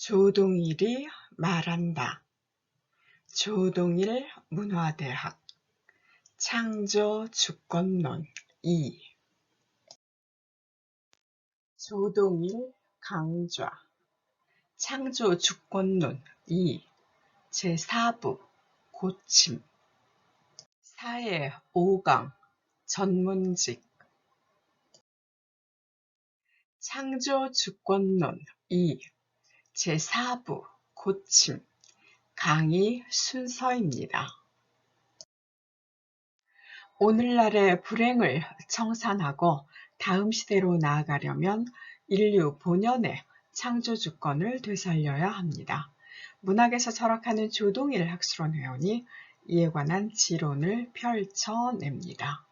조동일이 말한다. 조동일 문화대학 창조주권론 2 조동일 강좌 창조주권론 2 제4부 고침 사회 5강 전문직 창조주권론 2 제4부 고침 강의 순서입니다. 오늘날의 불행을 청산하고 다음 시대로 나아가려면 인류 본연의 창조주권을 되살려야 합니다. 문학에서 철학하는 조동일 학술원 회원이 이에 관한 지론을 펼쳐냅니다.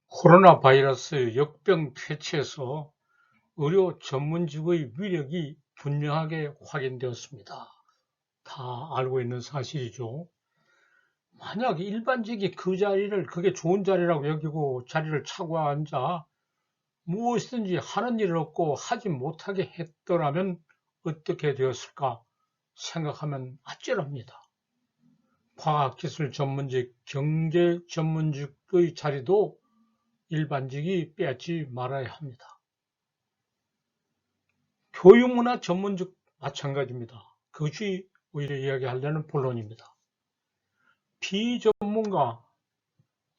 코로나 바이러스 역병 퇴치에서 의료 전문직의 위력이 분명하게 확인되었습니다. 다 알고 있는 사실이죠. 만약 일반직이 그 자리를 그게 좋은 자리라고 여기고 자리를 차고 앉아 무엇이든지 하는 일을 없고 하지 못하게 했더라면 어떻게 되었을까 생각하면 아찔합니다. 과학기술 전문직, 경제 전문직의 자리도 일반직이 빼앗지 말아야 합니다. 교육문화 전문직 마찬가지입니다. 그것이 오히려 이야기하려는 본론입니다. 비전문가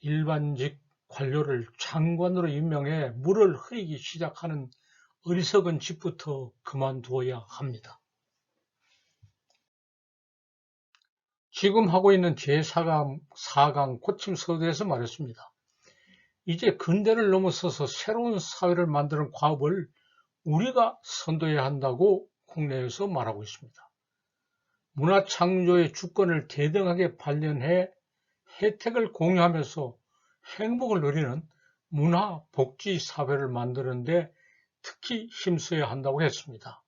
일반직 관료를 장관으로 임명해 물을 흐리기 시작하는 어리석은 짓부터 그만두어야 합니다. 지금 하고 있는 제4강 고침 서두에서 말했습니다. 이제 근대를 넘어서서 새로운 사회를 만드는 과업을 우리가 선도해야 한다고 국내에서 말하고 있습니다. 문화창조의 주권을 대등하게 발견해 혜택을 공유하면서 행복을 누리는 문화복지사회를 만드는 데 특히 힘써야 한다고 했습니다.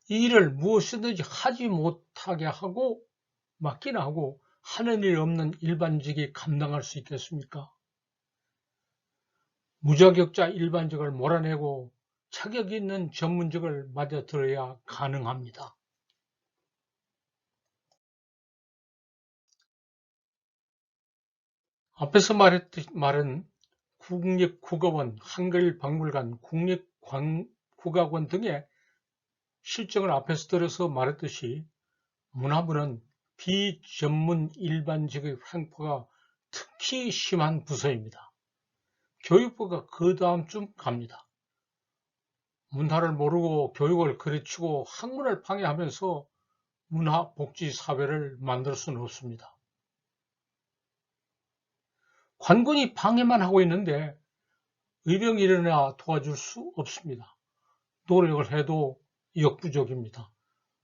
이 일을 무엇이든지 하지 못하게 하고 맡기나 하고 하는 일 없는 일반직이 감당할 수 있겠습니까? 무자격자 일반직을 몰아내고 자격 있는 전문직을 맞아들어야 가능합니다. 앞에서 말한 국립국어원, 한글박물관, 국립국악원 등의 실정을 앞에서 들어서 말했듯이 문화부는 비전문 일반직의 횡포가 특히 심한 부서입니다. 교육부가 그 다음쯤 갑니다. 문화를 모르고 교육을 가르치고 학문을 방해하면서 문화복지사회를 만들 수는 없습니다. 관군이 방해만 하고 있는데 의병이 일어나 도와줄 수 없습니다. 노력을 해도 역부족입니다.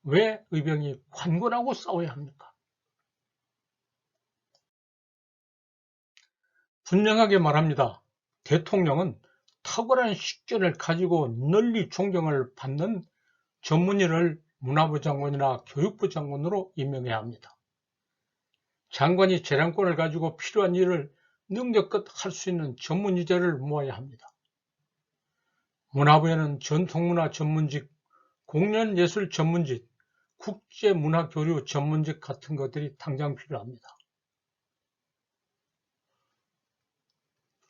왜 의병이 관군하고 싸워야 합니까? 분명하게 말합니다. 대통령은 탁월한 식견을 가지고 널리 존경을 받는 전문인을 문화부 장관이나 교육부 장관으로 임명해야 합니다. 장관이 재량권을 가지고 필요한 일을 능력껏 할 수 있는 전문의자를 모아야 합니다. 문화부에는 전통문화 전문직, 공연예술 전문직, 국제문화교류 전문직 같은 것들이 당장 필요합니다.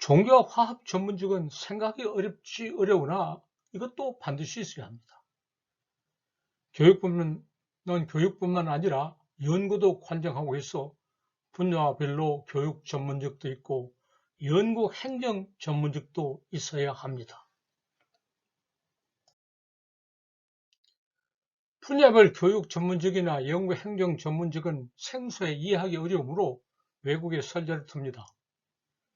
종교와 화합 전문직은 생각이 어려우나 이것도 반드시 있어야 합니다. 교육부는 교육뿐만 아니라 연구도 관장하고 있어 분야별로 교육 전문직도 있고 연구 행정 전문직도 있어야 합니다. 분야별 교육 전문직이나 연구 행정 전문직은 생소해 이해하기 어려우므로 외국에 선전을 듭니다.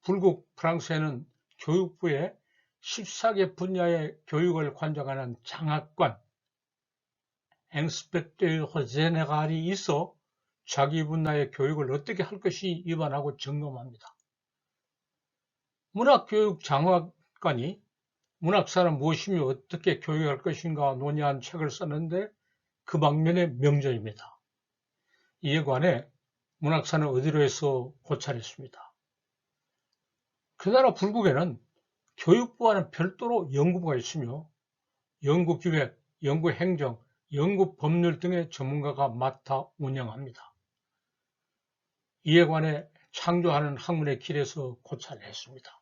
불국 프랑스에는 교육부에 14개 분야의 교육을 관장하는 장학관, 앵스펙teur 제네갈이 있어 자기 분야의 교육을 어떻게 할 것이 위반하고 점검합니다. 문학교육 장학관이 문학사는 무엇이며 어떻게 교육할 것인가 논의한 책을 썼는데 그 방면의 명저입니다. 이에 관해 문학사는 어디로 해서 고찰했습니다. 그 나라 불국에는 교육부와는 별도로 연구부가 있으며 연구기획, 연구행정, 연구법률 등의 전문가가 맡아 운영합니다. 이에 관해 창조하는 학문의 길에서 고찰을 했습니다.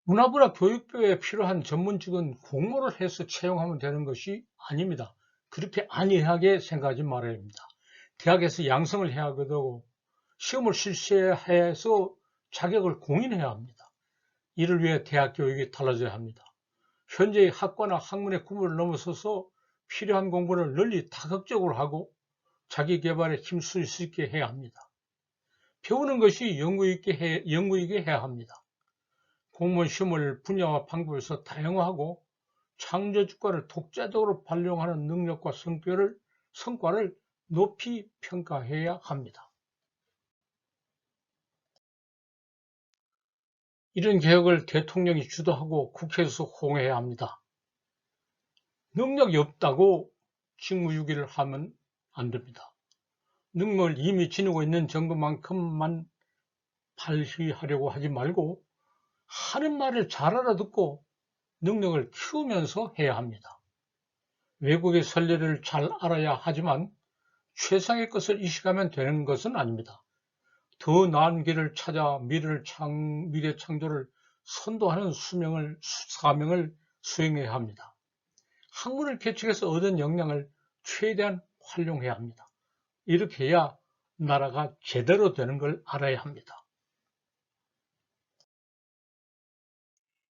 문화부나 교육부에 필요한 전문직은 공모를 해서 채용하면 되는 것이 아닙니다. 그렇게 안이하게 생각하지 말아야 합니다. 대학에서 양성을 해야 되고 시험을 실시해서 자격을 공인해야 합니다. 이를 위해 대학 교육이 달라져야 합니다. 현재의 학과나 학문의 구분을 넘어서서 필요한 공부를 널리 다각적으로 하고 자기 개발에 힘쓸 수 있게 해야 합니다. 배우는 것이 연구이게 해야 합니다. 공무원 시험을 분야와 방법에서 다양화하고 창조주권을 독자적으로 활용하는 능력과 성과를 높이 평가해야 합니다. 이런 개혁을 대통령이 주도하고 국회에서 호응해야 합니다. 능력이 없다고 직무유기를 하면 안 됩니다. 능력을 이미 지니고 있는 정도만큼만 발휘하려고 하지 말고 하는 말을 잘 알아듣고 능력을 키우면서 해야 합니다. 외국의 선례를 잘 알아야 하지만 최상의 것을 이식하면 되는 것은 아닙니다. 더 나은 길을 찾아 미래 창조를 선도하는 사명을 수행해야 합니다. 학문을 개척해서 얻은 역량을 최대한 활용해야 합니다. 이렇게 해야 나라가 제대로 되는 걸 알아야 합니다.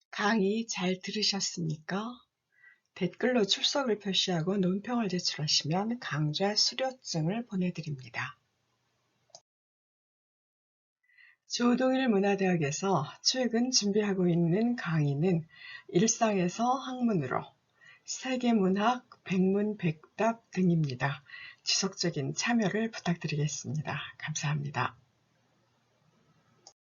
강의 잘 들으셨습니까? 댓글로 출석을 표시하고 논평을 제출하시면 강좌 수료증을 보내드립니다. 조동일문화대학에서 최근 준비하고 있는 강의는 일상에서 학문으로, 세계문학, 백문백답 등입니다. 지속적인 참여를 부탁드리겠습니다. 감사합니다.